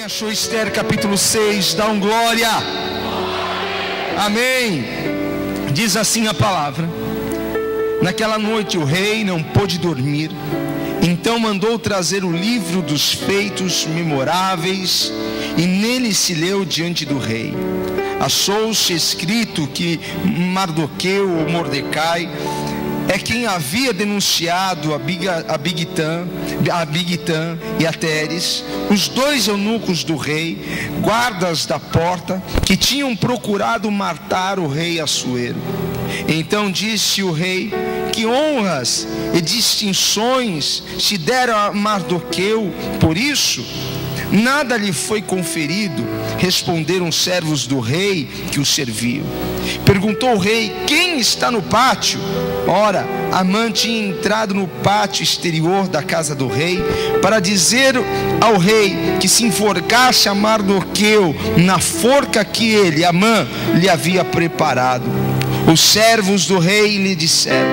achou Esther capítulo 6? Dá um glória. Amém. Diz assim a palavra: naquela noite o rei não pôde dormir, então mandou trazer o livro dos feitos memoráveis, e nele se leu diante do rei. Achou-se escrito que Mardoqueu ou Mordecai é quem havia denunciado a Bigtã e a Teres, os dois eunucos do rei, guardas da porta, que tinham procurado matar o rei Assuero. Então disse o rei: que honras e distinções se deram a Mardoqueu por isso? Nada lhe foi conferido, responderam os servos do rei que o serviam. Perguntou o rei: quem está no pátio? Ora, Amã tinha entrado no pátio exterior da casa do rei para dizer ao rei que se enforcasse a Mardoqueu na forca que ele, Amã, lhe havia preparado. Os servos do rei lhe disseram: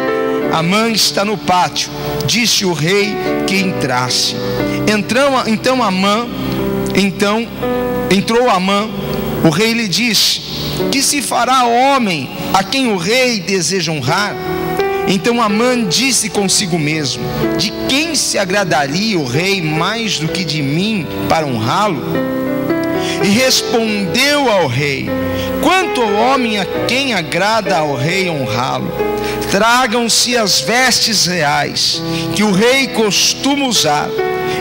Amã está no pátio. Disse o rei que entrasse. Entrou Amã. O rei lhe disse: que se fará ao homem a quem o rei deseja honrar? Então Amã disse consigo mesmo: de quem se agradaria o rei mais do que de mim para honrá-lo? E respondeu ao rei: quanto ao homem a quem agrada ao rei honrá-lo, tragam-se as vestes reais que o rei costuma usar,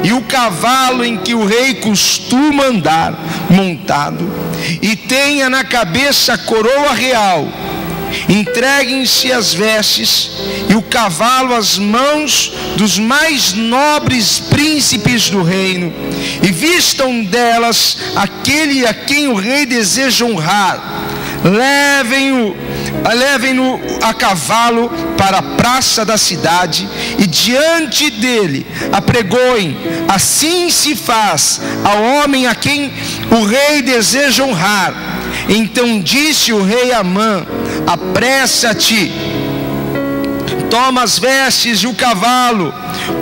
e o cavalo em que o rei costuma andar montado, e tenha na cabeça a coroa real. Entreguem-se as vestes e o cavalo às mãos dos mais nobres príncipes do reino, e vistam delas aquele a quem o rei deseja honrar. Levem-no a cavalo para a praça da cidade, e diante dele apregoem: assim se faz ao homem a quem o rei deseja honrar. Então disse o rei a Amã: apressa-te, toma as vestes e o cavalo,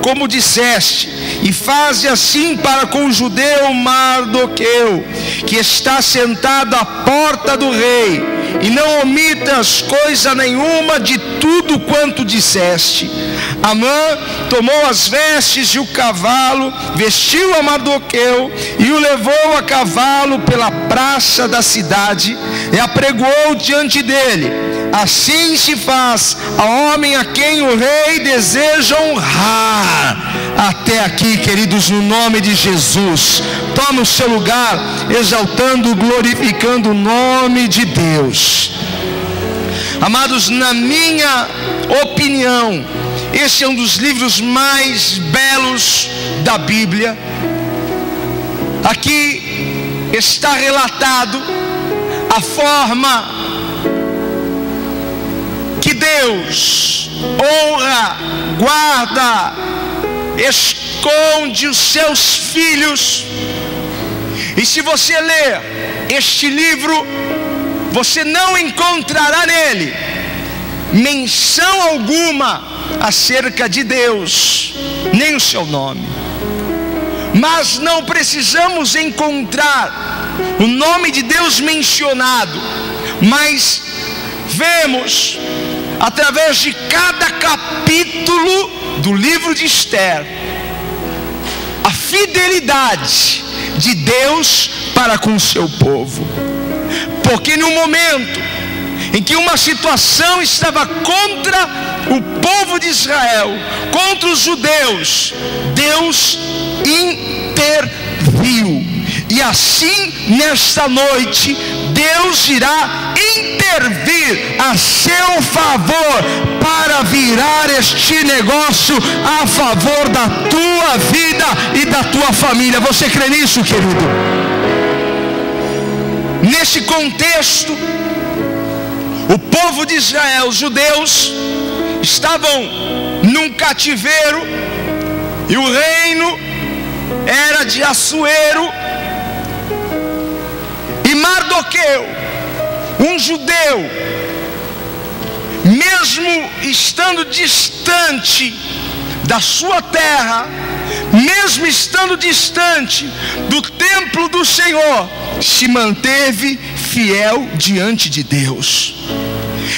como disseste, e faze assim para com o judeu Mardoqueu, que está sentado à porta do rei, e não omitas coisa nenhuma de tudo quanto disseste. Amã tomou as vestes e o cavalo, vestiu a Mardoqueu e o levou a cavalo pela praça da cidade, e apregoou diante dele: assim se faz ao homem a quem o rei deseja honrar. Até aqui, queridos, no nome de Jesus, tome o seu lugar, exaltando, glorificando o nome de Deus. Amados, na minha opinião, esse é um dos livros mais belos da Bíblia. Aqui está relatado a forma que Deus honra, guarda, esconde os seus filhos. E se você ler este livro, você não encontrará nele menção alguma acerca de Deus, nem o seu nome. Mas não precisamos encontrar o nome de Deus mencionado, mas vemos através de cada capítulo do livro de Esther a fidelidade de Deus para com o seu povo. Porque no momento em que uma situação estava contra o povo de Israel, contra os judeus, Deus interviu. E assim, nesta noite, Deus irá intervir a seu favor para virar este negócio a favor da tua vida e da tua família. Você crê nisso, querido? Nesse contexto, o povo de Israel, os judeus, estavam num cativeiro, e o reino era de Assuero. E Mardoqueu, um judeu, mesmo estando distante da sua terra, mesmo estando distante do templo do Senhor se manteve fiel diante de Deus.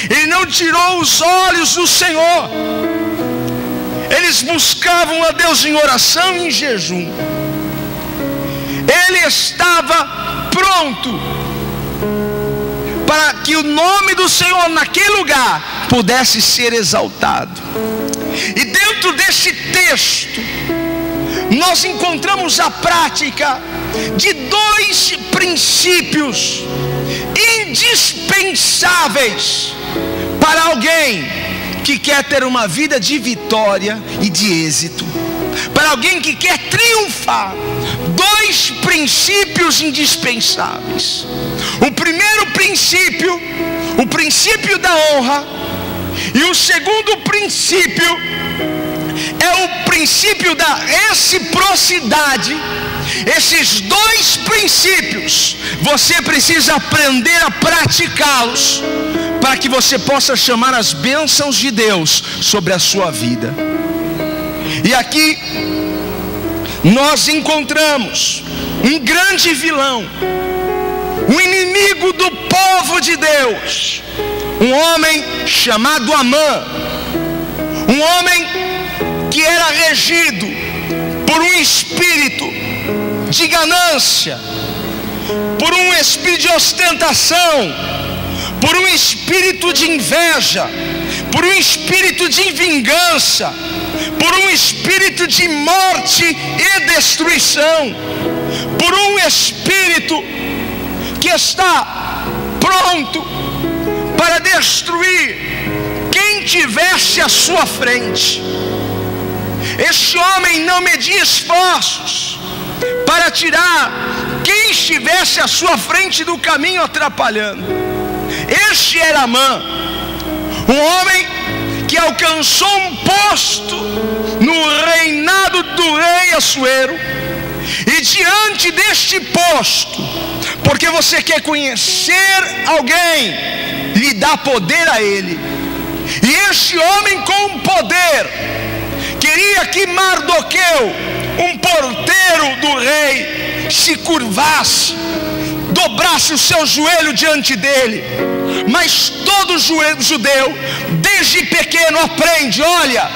Ele não tirou os olhos do Senhor. Eles buscavam a Deus em oração e em jejum. Ele estava pronto para que o nome do Senhor naquele lugar pudesse ser exaltado. E dentro deste texto nós encontramos a prática de dois princípios indispensáveis para alguém que quer ter uma vida de vitória e de êxito, para alguém que quer triunfar. Dois princípios indispensáveis. O primeiro princípio, o princípio da honra, e o segundo princípio é o princípio da reciprocidade. Esses dois princípios você precisa aprender a praticá-los para que você possa chamar as bênçãos de Deus sobre a sua vida. E aqui nós encontramos um grande vilão, um inimigo do povo de Deus, um homem chamado Amã, um homem que era regido por um espírito de ganância, por um espírito de ostentação, por um espírito de inveja, por um espírito de vingança, por um espírito de morte e destruição, por um espírito que está pronto para destruir quem tivesse à sua frente. Este homem não media esforços para tirar quem estivesse à sua frente do caminho atrapalhando. Este era Amã, um homem que alcançou um posto no reinado do rei Assuero. E diante deste posto, porque você quer conhecer alguém, lhe dá poder a ele. E este homem com poder queria que Mardoqueu, um porteiro do rei, se curvasse, dobrasse o seu joelho diante dele. Mas todo judeu, desde pequeno, aprende: olha,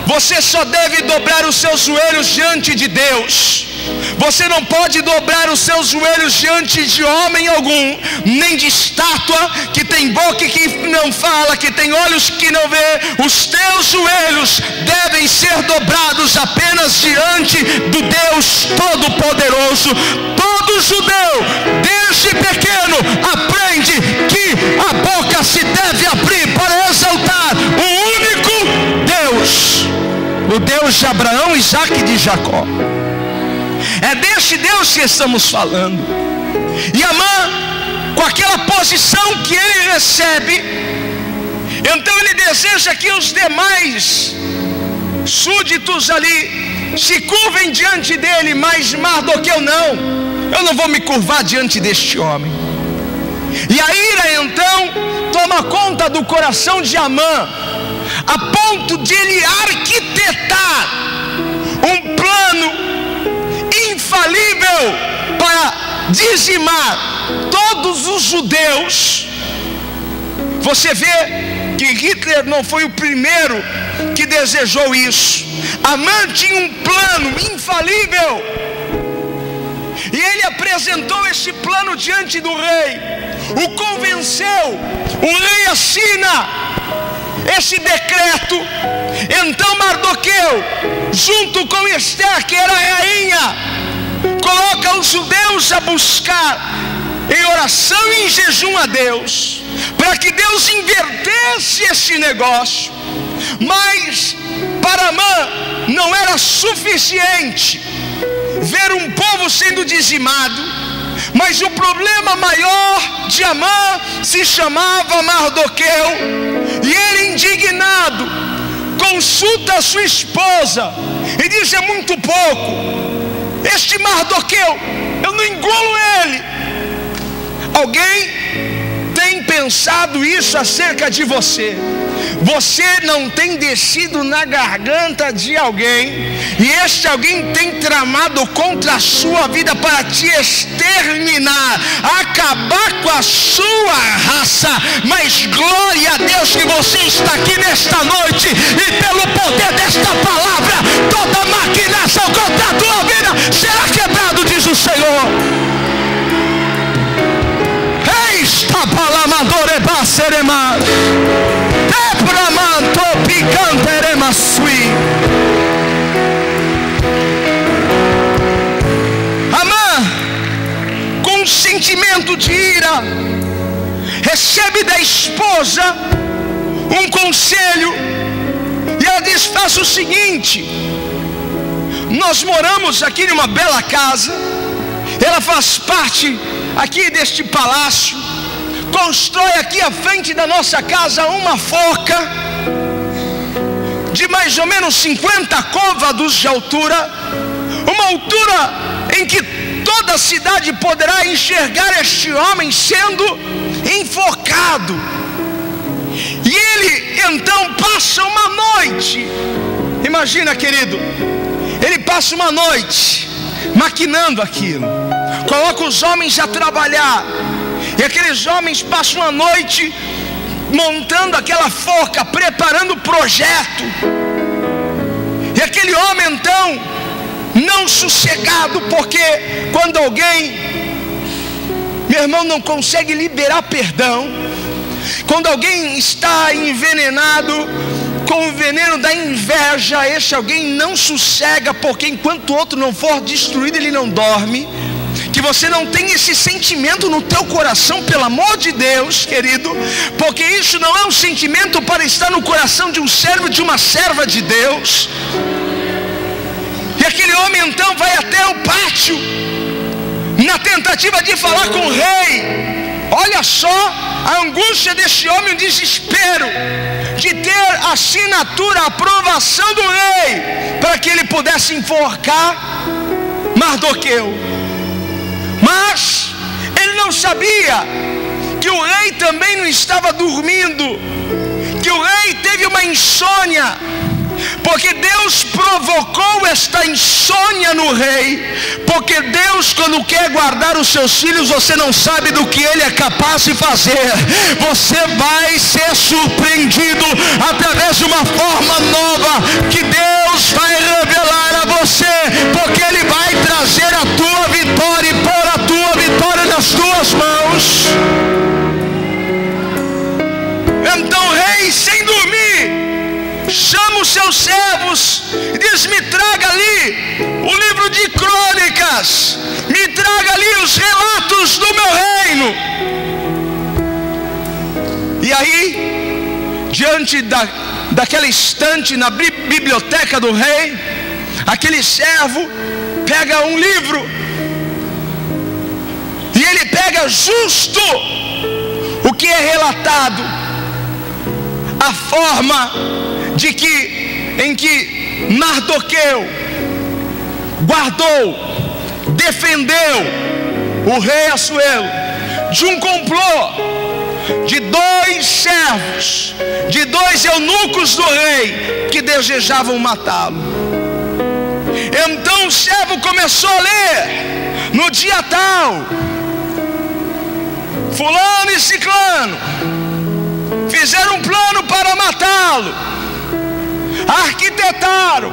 você só deve dobrar os seus joelhos diante de Deus. Você não pode dobrar os seus joelhos diante de homem algum, nem de estátua que tem boca que não fala, que tem olhos que não vê. Os teus joelhos devem ser dobrados apenas diante do Deus Todo-Poderoso. Todo judeu, desde pequeno, aprende que a boca se deve abrir para exaltar o único Deus, o Deus de Abraão, Isaque e de Jacó. É deste Deus que estamos falando. E Amã, com aquela posição que ele recebe, então ele deseja que os demais súditos ali se curvem diante dele. Mas Mardoqueu não: eu não vou me curvar diante deste homem. E a ira então toma conta do coração de Amã, a ponto de ele arquitetar um plano infalível para dizimar todos os judeus. Você vê que Hitler não foi o primeiro que desejou isso. Amã tinha um plano infalível, e ele apresentou esse plano diante do rei, o convenceu. O rei assina esse decreto. Então Mardoqueu, junto com Esther, que era a rainha, coloca os judeus a buscar em oração e em jejum a Deus, para que Deus invertesse esse negócio. Mas para Amã não era suficiente ver um povo sendo dizimado, mas o problema maior de Amã se chamava Mardoqueu. E ele, indignado, consulta a sua esposa e diz: é muito pouco, este Mardoqueu, eu não engulo ele. Alguém tem pensado pensado isso acerca de você. Você não tem descido na garganta de alguém, e este alguém tem tramado contra a sua vida para te exterminar, acabar com a sua raça. Mas glória a Deus que você está aqui nesta noite, e pelo poder desta palavra, toda maquinação contra a tua vida será quebrado, diz o Senhor. Esta palavra baserema tebramanto picanterema sui. Amã, com sentimento de ira, recebe da esposa um conselho, e ela diz: faça o seguinte, nós moramos aqui numa bela casa, ela faz parte aqui deste palácio, constrói aqui à frente da nossa casa uma forca de mais ou menos 50 côvados de altura, uma altura em que toda a cidade poderá enxergar este homem sendo enforcado. E ele então passa uma noite, imagina, querido, ele passa uma noite maquinando aquilo, coloca os homens a trabalhar, e aqueles homens passam a noite montando aquela forca, preparando o projeto. E aquele homem então, não sossegado, porque quando alguém, meu irmão, não consegue liberar perdão, quando alguém está envenenado com o veneno da inveja, esse alguém não sossega, porque enquanto o outro não for destruído, ele não dorme. Que você não tenha esse sentimento no teu coração, pelo amor de Deus, querido, porque isso não é um sentimento para estar no coração de um servo, de uma serva de Deus. E aquele homem então vai até o pátio, na tentativa de falar com o rei. Olha só a angústia desse homem, o desespero de ter a assinatura, a aprovação do rei, para que ele pudesse enforcar Mardoqueu. Mas ele não sabia que o rei também não estava dormindo, que o rei teve uma insônia, porque Deus provocou esta insônia no rei, porque Deus, quando quer guardar os seus filhos, você não sabe do que Ele é capaz de fazer. Você vai ser surpreendido através de uma forma nova que Deus vai revelar a você, porque Ele vai trazer a tua vitória e pôr a tua vitória nas tuas mãos. Então o rei, sem dormir, chama os seus servos e diz: me traga ali o livro de crônicas, me traga ali os relatos do meu reino. E aí, diante daquela estante na biblioteca do rei, aquele servo pega um livro, e ele pega justo o que é relatado, a forma em que Mardoqueu guardou, defendeu o rei Assuero de um complô de 2 servos, de 2 eunucos do rei que desejavam matá-lo. Então o servo começou a ler: no dia tal, fulano e ciclano fizeram um plano para matá-lo, arquitetaram,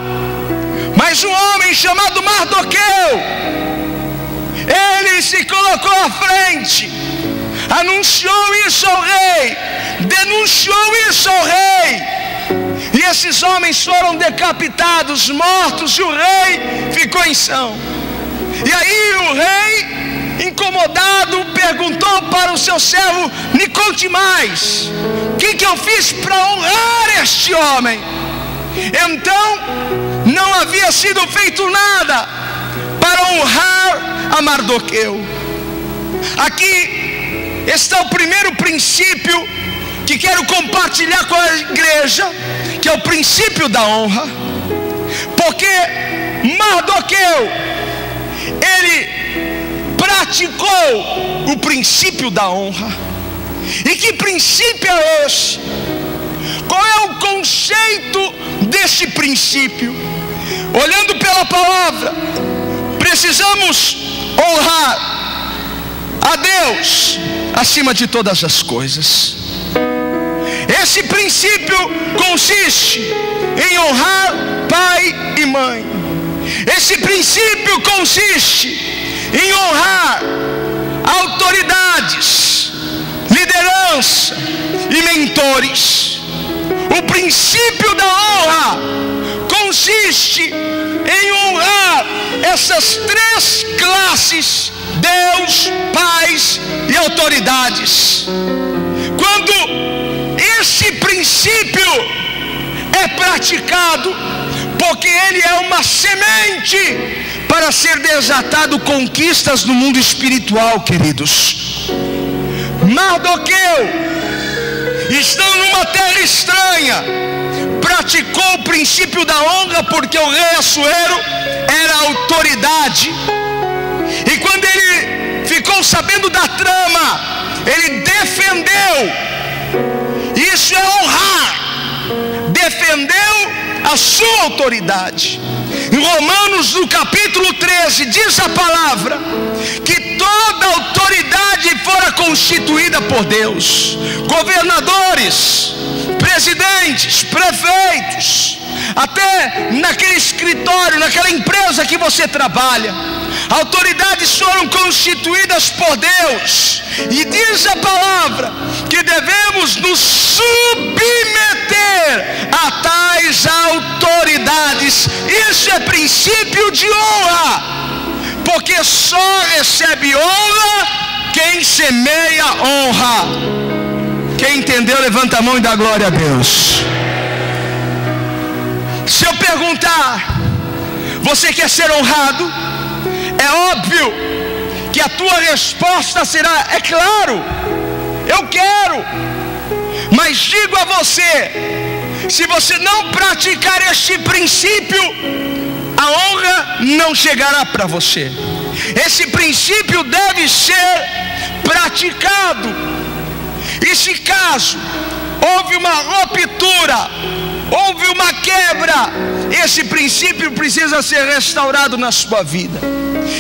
mas um homem chamado Mardoqueu, ele se colocou à frente, anunciou isso ao rei, denunciou isso ao rei, e esses homens foram decapitados, mortos, e o rei ficou em são. E aí o rei, incomodado, perguntou para o seu servo: me conte mais, o que eu fiz para honrar este homem? Então não havia sido feito nada para honrar a Mardoqueu. Aqui está o primeiro princípio que quero compartilhar com a igreja, que é o princípio da honra. Porque Mardoqueu, ele praticou o princípio da honra. E que princípio é esse? Qual é o conceito desse princípio? Olhando pela palavra, precisamos honrar a Deus acima de todas as coisas. Esse princípio consiste em honrar pai e mãe. Esse princípio consiste em honrar autoridades, liderança e mentores. O princípio da honra consiste em honrar essas três classes: Deus, pais e autoridades. Quando esse princípio é praticado, porque ele é uma semente para ser desatado conquistas no mundo espiritual, queridos. Mardoqueu, estando numa terra estranha, praticou o princípio da honra, porque o rei Assuero era autoridade. E quando ele ficou sabendo da trama, ele defendeu. Isso é honrar. Defendeu a sua autoridade. Em Romanos, no capítulo 13, diz a palavra que toda autoridade fora constituída por Deus. Governadores, presidentes, prefeitos, até naquele escritório, naquela empresa que você trabalha, autoridades foram constituídas por Deus. E diz a palavra que devemos nos submeter a tais autoridades. Isso é princípio de honra, porque só recebe honra quem semeia honra. Quem entendeu, levanta a mão e dá glória a Deus. Se eu perguntar, você quer ser honrado? É óbvio que a tua resposta será: é claro, eu quero. Mas digo a você, se você não praticar este princípio, a honra não chegará para você. Esse princípio deve ser praticado. E se caso houve uma ruptura, houve uma quebra, esse princípio precisa ser restaurado na sua vida.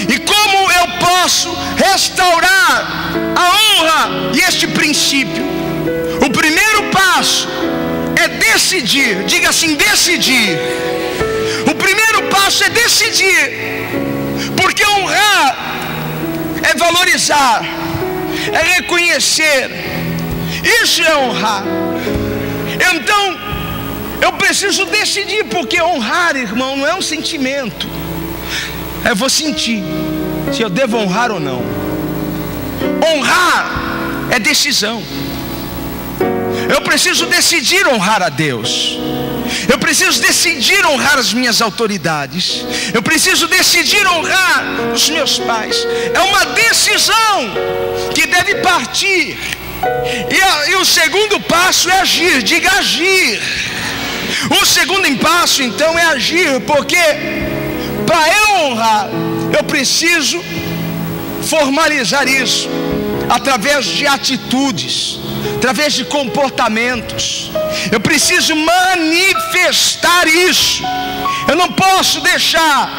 E como eu posso restaurar a honra e este princípio? O primeiro passo é decidir. Diga assim: decidir. O primeiro passo é decidir, porque honrar é valorizar, é reconhecer. Isso é honrar. Então eu preciso decidir, porque honrar, irmão, não é um sentimento. Eu vou sentir se eu devo honrar ou não. Honrar é decisão. Eu preciso decidir honrar a Deus. Eu preciso decidir honrar as minhas autoridades. Eu preciso decidir honrar os meus pais. É uma decisão que deve partir. E o segundo passo é agir. Diga: agir. O segundo passo então é agir, porque para eu honrar, eu preciso formalizar isso através de atitudes, através de comportamentos. Eu preciso manifestar isso. Eu não posso deixar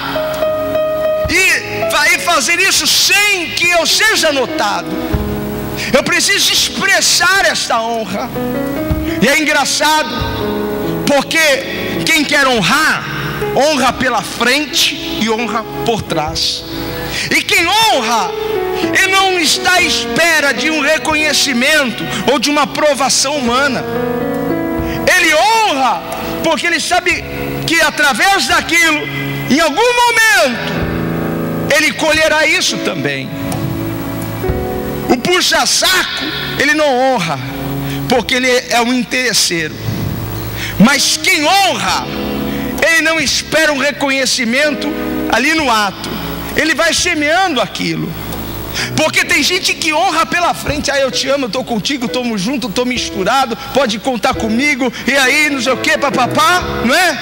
e fazer isso sem que eu seja notado. Eu preciso expressar esta honra. E é engraçado, porque quem quer honrar, honra pela frente e honra por trás. E quem honra, ele não está à espera de um reconhecimento ou de uma aprovação humana. Ele honra porque ele sabe que através daquilo, em algum momento, ele colherá isso também. O puxa-saco, ele não honra porque ele é um interesseiro. Mas quem honra, ele não espera um reconhecimento ali no ato. Ele vai semeando aquilo. Porque tem gente que honra pela frente. Ah, eu te amo, eu estou contigo, estamos juntos, estou misturado, pode contar comigo, e aí não sei o que, papapá, não é?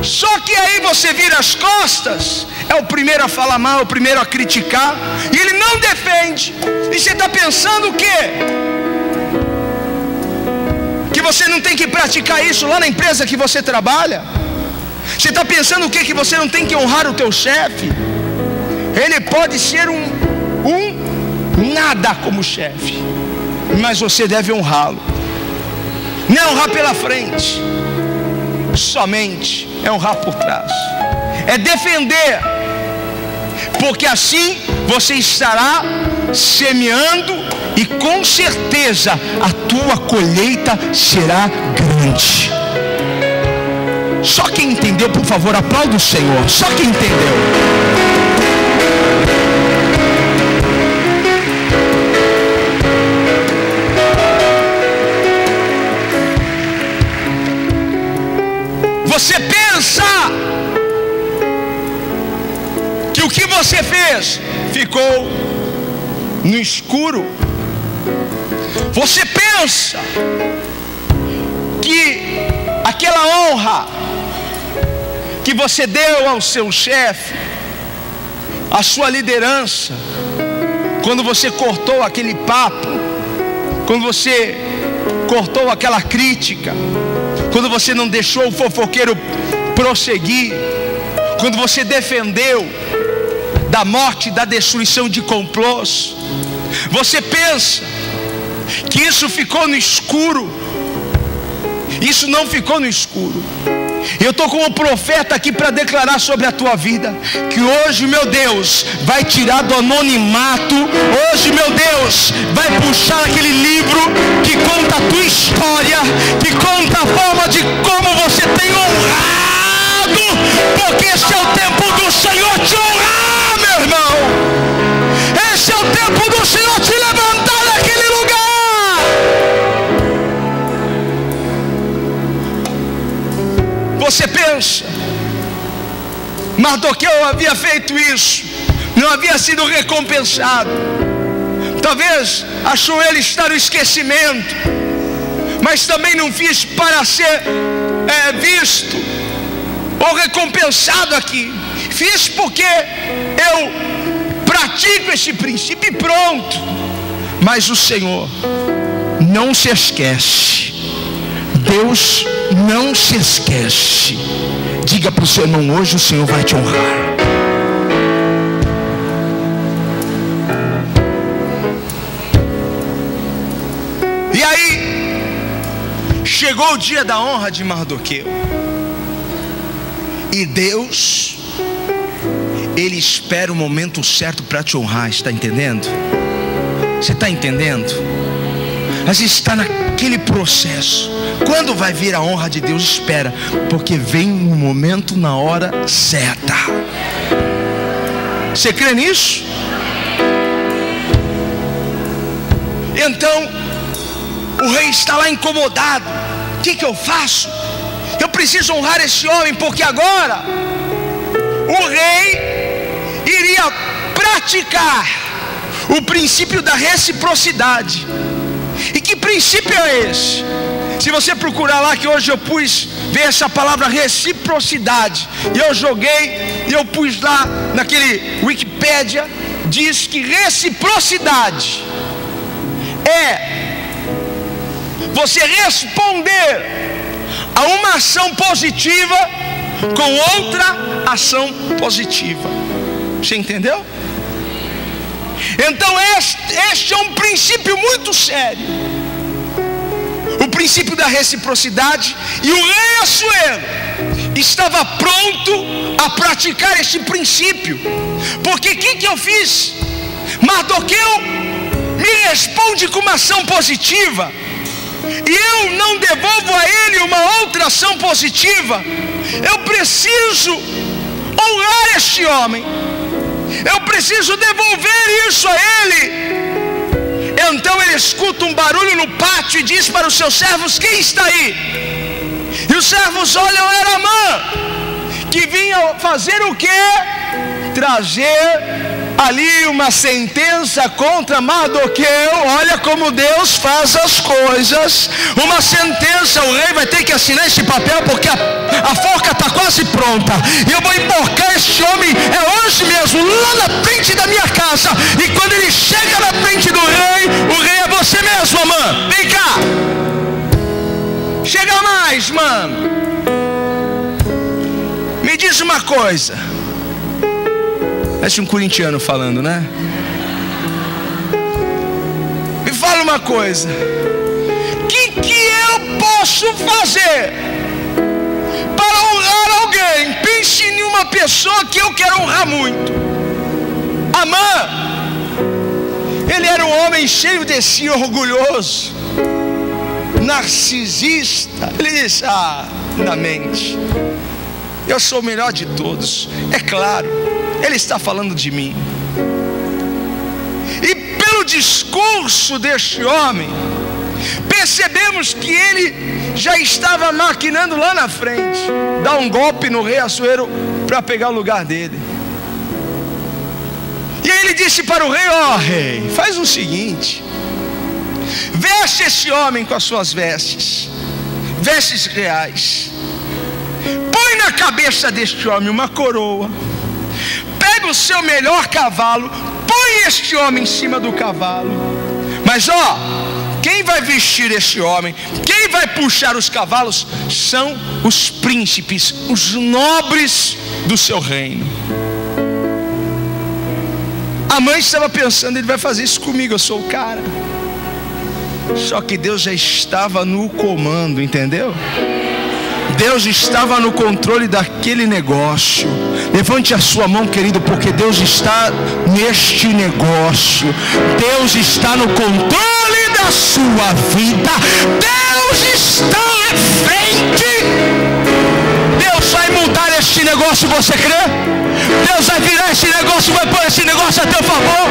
Só que aí você vira as costas, é o primeiro a falar mal, é o primeiro a criticar, e ele não defende. E você está pensando o quê? que você não tem que praticar isso lá na empresa que você trabalha? Você está pensando o quê? Que você não tem que honrar o teu chefe? Ele pode ser um nada como chefe, mas você deve honrá-lo. Não é honrar pela frente somente, é honrar por trás, é defender, porque assim você estará semeando e com certeza a tua colheita será grande. Só quem entendeu, por favor, aplauda o Senhor. Só quem entendeu. Você pensa que o que você fez ficou no escuro? Você pensa que aquela honra que você deu ao seu chefe, à sua liderança, quando você cortou aquele papo, quando você cortou aquela crítica, quando você não deixou o fofoqueiro prosseguir, quando você defendeu da morte e da destruição de complôs, você pensa que isso ficou no escuro? Isso não ficou no escuro. Eu estou como profeta aqui para declarar sobre a tua vida, que hoje, meu Deus, vai tirar do anonimato. Hoje, meu Deus, vai puxar aquele livro que conta a tua história, que conta a forma de como você tem honrado, porque esse é o tempo do Senhor te honrar, meu irmão. Esse é o tempo do Senhor te levantar daquele lugar. Você pensa, Mardoqueu havia feito isso, não havia sido recompensado. Talvez achou ele estar no esquecimento, mas também não fiz para ser visto ou recompensado aqui. Fiz porque eu pratico esse princípio e pronto. Mas o Senhor não se esquece. Deus não se esquece. Diga para o seu irmão: hoje o Senhor vai te honrar. E aí chegou o dia da honra de Mardoqueu, e Deus, Ele espera o momento certo para te honrar. Está entendendo? Você está entendendo? Às vezes está naquele processo. Quando vai vir a honra de Deus? Espera, porque vem no momento, na hora certa. Você crê nisso? Então o rei está lá incomodado. O que eu faço? Eu preciso honrar esse homem, porque agora o rei iria praticar o princípio da reciprocidade. E que princípio é esse? Se você procurar lá, que hoje eu pus ver essa palavra reciprocidade, e eu joguei e eu pus lá naquele Wikipédia, diz que reciprocidade é você responder a uma ação positiva com outra ação positiva. Você entendeu? Então este é um princípio muito sério, o princípio da reciprocidade. E o rei Assuero estava pronto a praticar este princípio, porque o que eu fiz? Mardoqueu me responde com uma ação positiva, e eu não devolvo a ele uma outra ação positiva. Eu preciso honrar este homem, eu preciso devolver isso a ele. Então ele escuta um barulho no pátio e diz para os seus servos: quem está aí? E os servos olham, era Amã, que vinha fazer o quê? Trazer ali uma sentença contra Mardoqueu. Olha como Deus faz as coisas. Uma sentença, o rei vai ter que assinar esse papel, porque a forca está quase pronta, e eu vou emborcar este homem hoje mesmo, lá na frente da minha casa. E quando ele chega na frente do rei, o rei: é você mesmo, Amã, vem cá. coisa. Parece um corintiano falando, né? Me fala uma coisa. O que eu posso fazer para honrar alguém? Pense em uma pessoa que eu quero honrar muito. Amã. Ele era um homem cheio de si, orgulhoso, narcisista. Ele disse: na mente, eu sou o melhor de todos. É claro, ele está falando de mim. E pelo discurso deste homem, percebemos que ele já estava maquinando lá na frente, dar um golpe no rei Assuero para pegar o lugar dele. E aí ele disse para o rei: rei, faz o seguinte, veste esse homem com as suas vestes reais, põe na cabeça deste homem uma coroa, pega o seu melhor cavalo, põe este homem em cima do cavalo, mas quem vai vestir este homem, quem vai puxar os cavalos, são os príncipes, os nobres do seu reino. A mãe estava pensando: ele vai fazer isso comigo, eu sou o cara. Só que Deus já estava no comando, entendeu? Deus estava no controle daquele negócio. Levante a sua mão, querido, porque Deus está neste negócio. Deus está no controle da sua vida. Deus está à frente. Deus vai mudar este negócio, você crê? Deus vai virar esse negócio, vai pôr esse negócio a teu favor.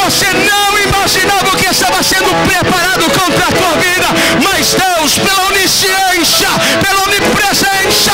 Você não imaginava o que estava sendo preparado contra a tua vida, mas Deus, pela onisciência, pela onipresença,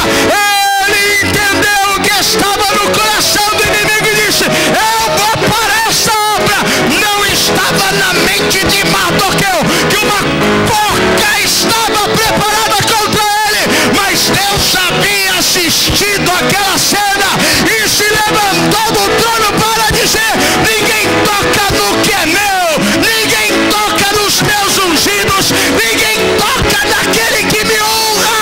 Ele entendeu o que estava no coração do inimigo e disse: eu vou parar essa obra. Não estava na mente de Mardoqueu que uma forca estava preparada contra ele, mas Deus havia assistido aquela cena e se levantou do trono para dizer: ninguém toca no que é meu, ninguém toca nos meus ungidos, ninguém toca naquele que me honra.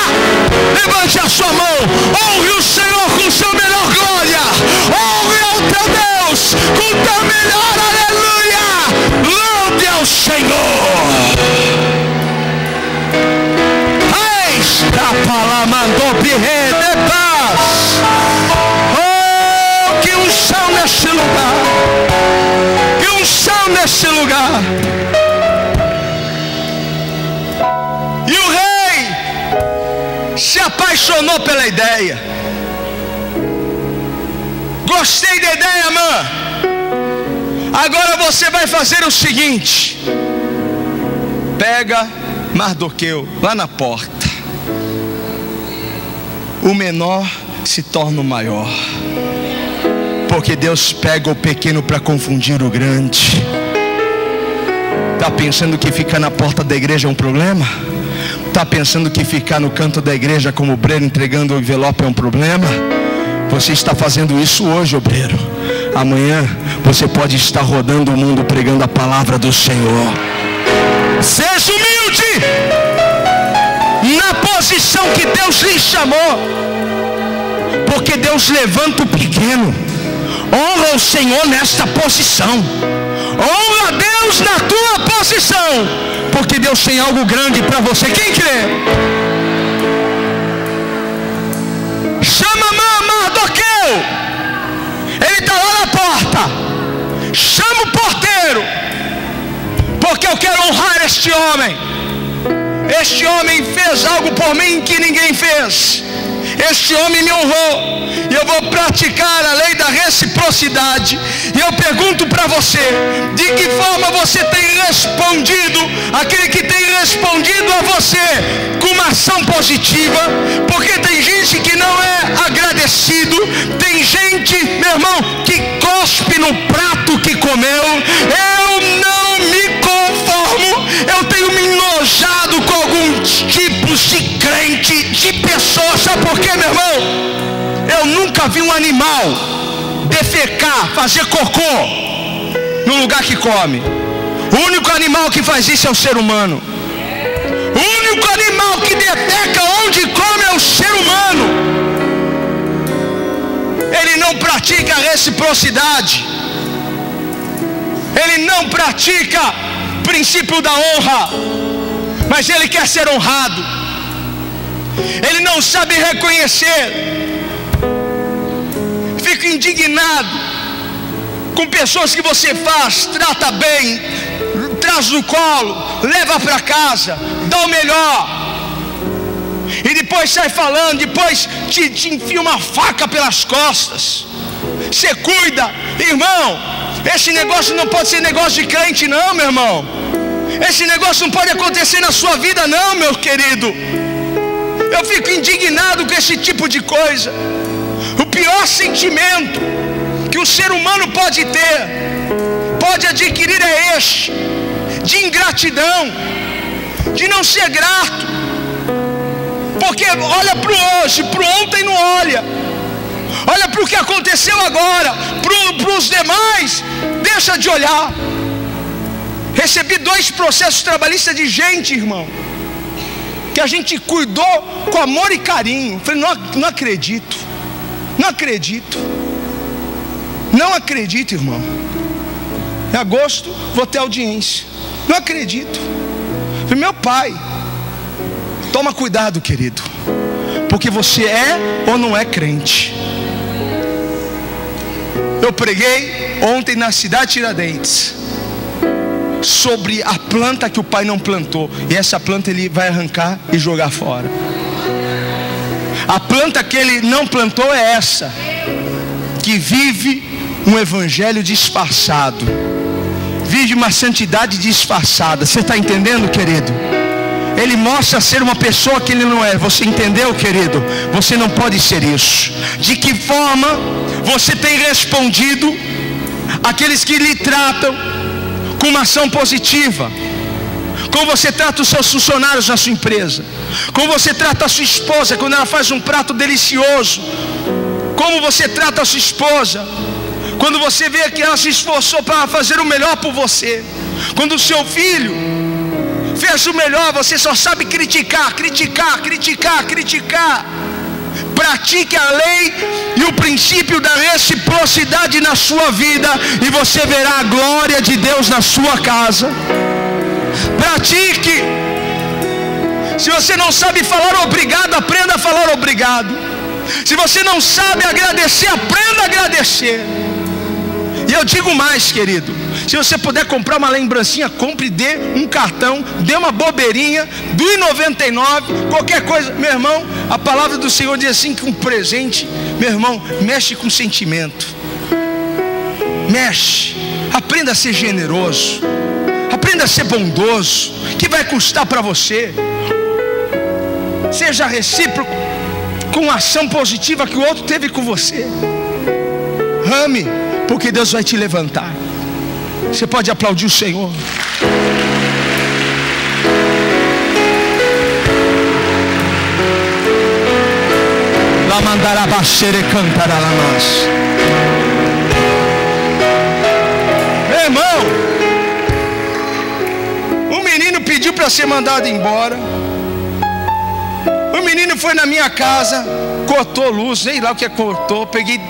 Levante a sua mão, honre o Senhor com sua melhor glória, honre ao teu Deus com teu melhor aleluia, louve ao Senhor. De paz. Que unção neste lugar, que unção neste lugar. E o rei se apaixonou pela ideia. Gostei da ideia, Amã. Agora você vai fazer o seguinte: pega Mardoqueu lá na porta. O menor se torna o maior, porque Deus pega o pequeno para confundir o grande. Está pensando que ficar na porta da igreja é um problema? Está pensando que ficar no canto da igreja como obreiro entregando o envelope é um problema? Você está fazendo isso hoje, obreiro. Amanhã você pode estar rodando o mundo pregando a palavra do Senhor. Seja humilde na posição que Deus lhe chamou, porque Deus levanta o pequeno. Honra o Senhor nesta posição, honra a Deus na tua posição, porque Deus tem algo grande para você. Quem crê? Chama Mardoqueu, ele está lá na porta. Chama o porteiro, porque eu quero honrar este homem. Este homem fez algo por mim que ninguém fez. Este homem me honrou, e eu vou praticar a lei da reciprocidade. E eu pergunto para você: de que forma você tem respondido aquele que tem respondido a você com uma ação positiva? Porque tem gente que não é agradecido, tem gente, meu irmão, que cospe no prato que comeu. Eu não me conformo, eu tenho me enojado com alguns tipos de crente, de pessoas. Sabe por quê, meu irmão? Eu nunca vi um animal defecar, fazer cocô no lugar que come. O único animal que faz isso é o ser humano. O único animal que defeca onde come é o ser humano. ele não pratica a reciprocidade, ele não pratica o princípio da honra, mas ele quer ser honrado. Ele não sabe reconhecer. Fico indignado com pessoas que você faz, trata bem, traz no colo, leva para casa, dá o melhor, e depois sai falando, depois te enfia uma faca pelas costas. Você cuida, irmão. Esse negócio não pode ser negócio de crente, não, meu irmão. Esse negócio não pode acontecer na sua vida, não, meu querido. Eu fico indignado com esse tipo de coisa. O pior sentimento que o ser humano pode ter, pode adquirir, é este: de ingratidão, de não ser grato. Porque olha para o hoje, para o ontem não olha. Olha para o que aconteceu agora, para os demais deixa de olhar. Recebi 2 processos trabalhistas de gente, irmão, que a gente cuidou com amor e carinho. Falei, não acredito. Não acredito. Não acredito, irmão. Em agosto vou ter audiência. Não acredito. Falei, meu pai, toma cuidado, querido, porque você é ou não é crente. Eu preguei ontem na cidade de Tiradentes sobre a planta que o pai não plantou, e essa planta ele vai arrancar e jogar fora. A planta que ele não plantou é essa, que vive um evangelho disfarçado, vive uma santidade disfarçada. Você está entendendo, querido? Ele mostra ser uma pessoa que ele não é. Você entendeu, querido? Você não pode ser isso. De que forma você tem respondido àqueles que lhe tratam com uma ação positiva? Como você trata os seus funcionários na sua empresa? Como você trata a sua esposa quando ela faz um prato delicioso? Como você trata a sua esposa quando você vê que ela se esforçou para fazer o melhor por você? Quando o seu filho fez o melhor, você só sabe criticar, criticar, criticar, criticar. Pratique a lei e o princípio da reciprocidade na sua vida, e você verá a glória de Deus na sua casa. Pratique. Se você não sabe falar obrigado, aprenda a falar obrigado. Se você não sabe agradecer, aprenda a agradecer. E eu digo mais, querido, se você puder comprar uma lembrancinha, compre, dê um cartão, dê uma bobeirinha, do R$1,99, qualquer coisa. Meu irmão, a palavra do Senhor diz assim, que um presente, meu irmão, mexe com sentimento. Mexe. Aprenda a ser generoso, aprenda a ser bondoso, que vai custar para você. Seja recíproco com a ação positiva que o outro teve com você. Ame, porque Deus vai te levantar. Você pode aplaudir o Senhor. La mandará baixere cantará la nós. Meu irmão, um menino pediu para ser mandado embora. O menino foi na minha casa, cortou luz, sei lá o que cortou. Peguei,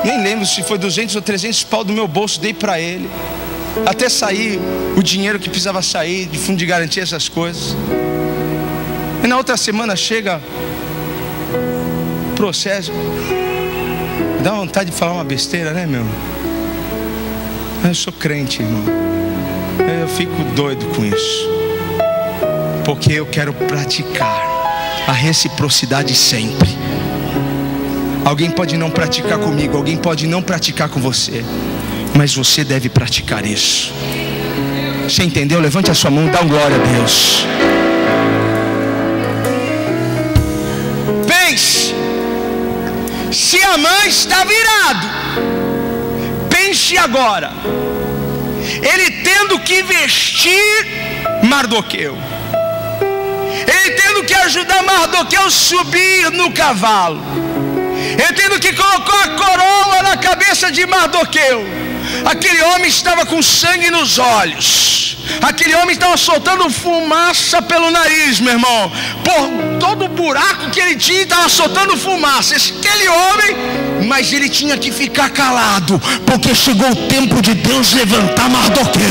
nem lembro se foi 200 ou 300 pau do meu bolso, dei para ele, até sair o dinheiro que precisava sair, de fundo de garantia, essas coisas. E na outra semana chega processo. Dá vontade de falar uma besteira, né, meu? Eu sou crente, irmão. Eu fico doido com isso, porque eu quero praticar a reciprocidade sempre. Alguém pode não praticar comigo, alguém pode não praticar com você, mas você deve praticar isso. Você entendeu? Levante a sua mão, dá glória a Deus. Pense, se Amã está virado, pense agora, ele tendo que vestir Mardoqueu, ele tendo que ajudar Mardoqueu a subir no cavalo, ele tendo que colocar a coroa na cabeça de Mardoqueu, Aquele homem estava com sangue nos olhos. Aquele homem estava soltando fumaça pelo nariz, meu irmão. Por todo o buraco que ele tinha, estava soltando fumaça. Aquele homem, mas ele tinha que ficar calado, porque chegou o tempo de Deus levantar Mardoqueu.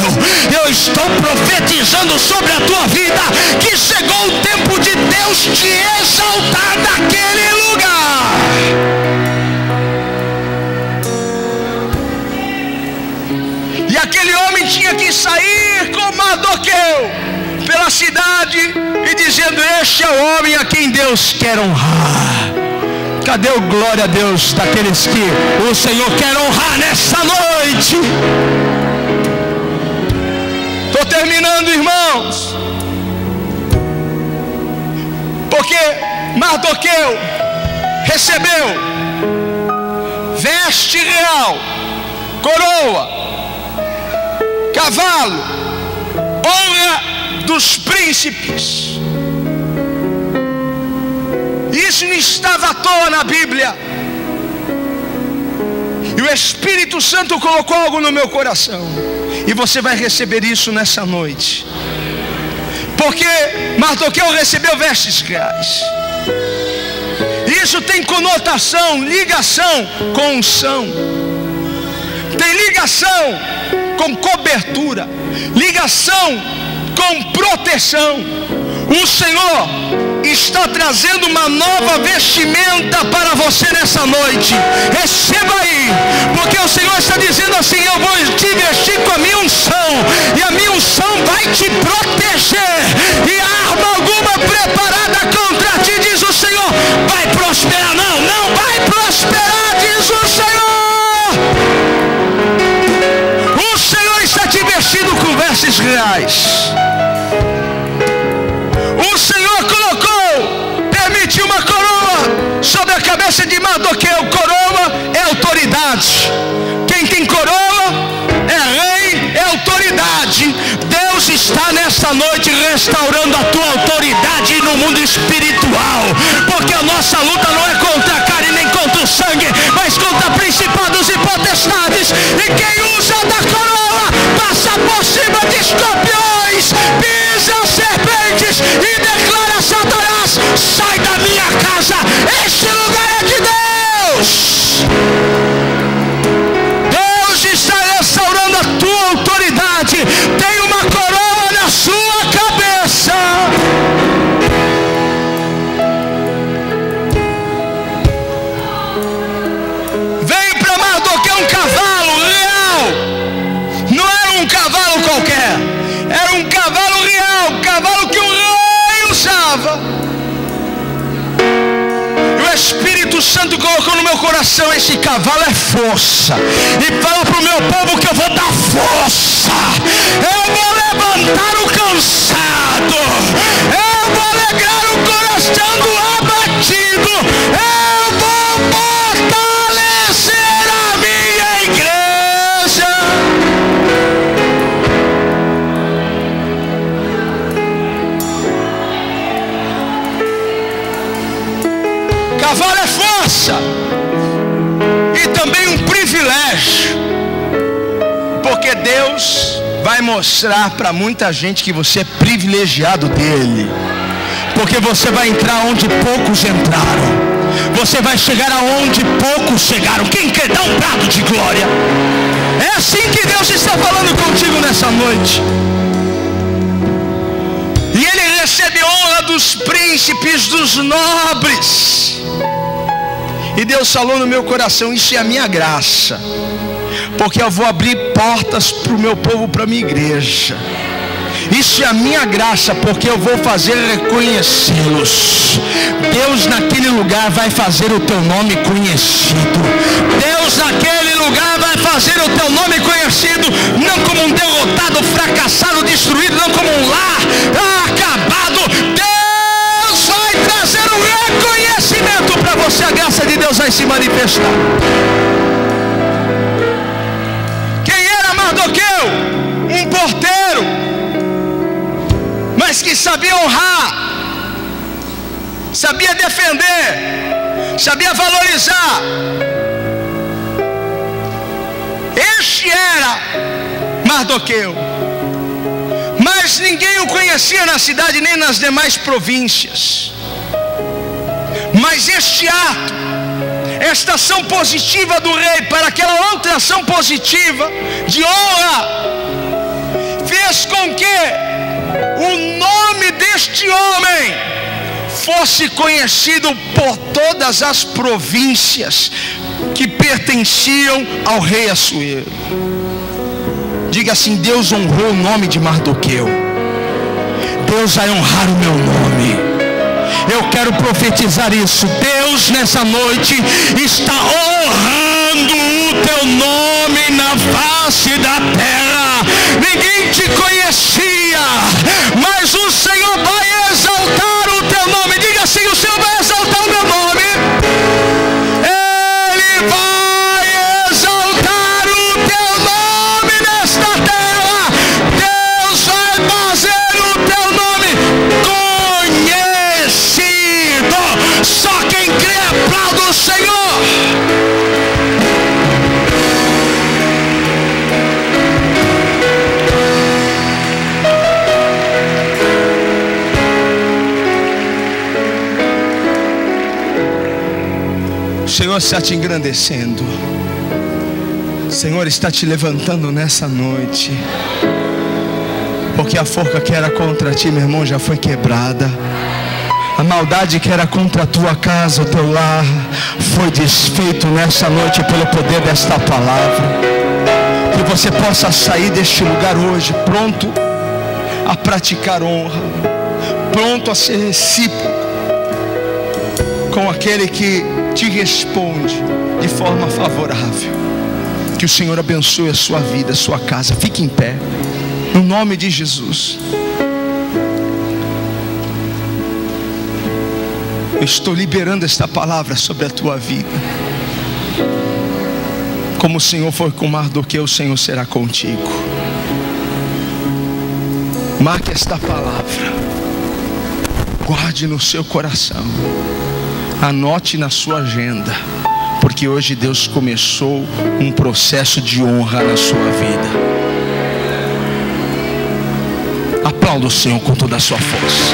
Eu estou profetizando sobre a tua vida que chegou o tempo de Deus te exaltar naquele lugar. E aquele homem tinha que sair com Mardoqueu pela cidade e dizendo: este é o homem a quem Deus quer honrar. Cadê o glória a Deus daqueles que o Senhor quer honrar nessa noite? Estou terminando, irmãos. Porque Mardoqueu recebeu veste real, coroa, cavalo, honra dos príncipes. Isso não estava à toa na Bíblia. E o Espírito Santo colocou algo no meu coração. E você vai receber isso nessa noite. Porque Mardoqueu recebeu vestes reais. Isso tem conotação, ligação com unção. Tem ligação com cobertura, ligação com proteção. O Senhor está trazendo uma nova vestimenta para você nessa noite. Receba aí, porque o Senhor está dizendo assim: eu vou te vestir com a minha unção, e a minha unção vai te proteger, e arma alguma preparada contra ti, diz o Senhor, vai prosperar. Não vai prosperar, diz o Senhor. O Senhor está te vestindo com vestes reais. O Senhor permitiu uma coroa sobre a cabeça de Mardoqueu. Coroa é autoridade. Quem tem coroa é rei, é autoridade. Deus está nessa noite restaurando a tua autoridade no mundo espiritual, porque a nossa luta não é contra a carne nem contra o sangue, mas contra principados e potestades. E quem usa da coroa passa por cima de escorpiões, pisa serpentes e declara: Satanás, sai da minha casa, este lugar é de Deus. Deus está restaurando a tua autoridade. Tem uma coroa na sua cabeça. Veio para Mardoqueu um cavalo real. Não era um cavalo qualquer, era um cavalo real, um cavalo que o rei usava. O Espírito Santo colocou no meu coração: esse cavalo é força. E fala para o meu povo que eu vou dar força. Eu vou levantar o cansado. Eu vou alegrar o coração do abatido. Eu vou fortalecer a minha igreja. Cavalo é força e também um privilégio, porque Deus vai mostrar para muita gente que você é privilegiado dele, porque você vai entrar onde poucos entraram, você vai chegar aonde poucos chegaram. Quem quer dar um brado de glória? É assim que Deus está falando contigo nessa noite. E ele recebe honra dos príncipes, dos nobres. E Deus falou no meu coração: isso é a minha graça, porque eu vou abrir portas para o meu povo, para a minha igreja. Isso é a minha graça, porque eu vou fazer reconhecê-los. Deus naquele lugar vai fazer o teu nome conhecido. Deus naquele lugar vai fazer o teu nome conhecido, não como um derrotado, fracassado, destruído, não como um lar acabado. Deus vai trazer um reconhecimento para você. A graça de Deus vai se manifestar. Quem era Mardoqueu? Um porteiro, mas que sabia honrar, sabia defender, sabia valorizar. Este era Mardoqueu, mas ninguém o conhecia na cidade nem nas demais províncias. Mas este ato, esta ação positiva do rei para aquela outra ação positiva de honra, fez com que o nome deste homem fosse conhecido por todas as províncias que pertenciam ao rei Assuero. Diga assim: Deus honrou o nome de Mardoqueu. Deus vai honrar o meu nome. Eu quero profetizar isso. Deus nessa noite está honrando o teu nome na face da terra. Ninguém te conhecia, mas o Senhor vai exaltar o teu nome. Diga assim: o Senhor vai exaltar o meu nome. Ele vai exaltar o teu nome nesta terra. Deus vai fazer o teu nome conhecido. Só quem crê aplauda o Senhor. O Senhor está te engrandecendo. O Senhor está te levantando nessa noite, porque a forca que era contra ti, meu irmão, já foi quebrada. A maldade que era contra a tua casa, o teu lar, foi desfeito nessa noite pelo poder desta palavra. Que você possa sair deste lugar hoje pronto a praticar honra, pronto a ser recíproco com aquele que te responde de forma favorável. Que o Senhor abençoe a sua vida, a sua casa. Fique em pé, no nome de Jesus. Eu estou liberando esta palavra sobre a tua vida. Como o Senhor foi com Mardoqueu, o Senhor será contigo. Marque esta palavra, guarde no seu coração, anote na sua agenda, porque hoje Deus começou um processo de honra na sua vida. Aplauda o Senhor com toda a sua força.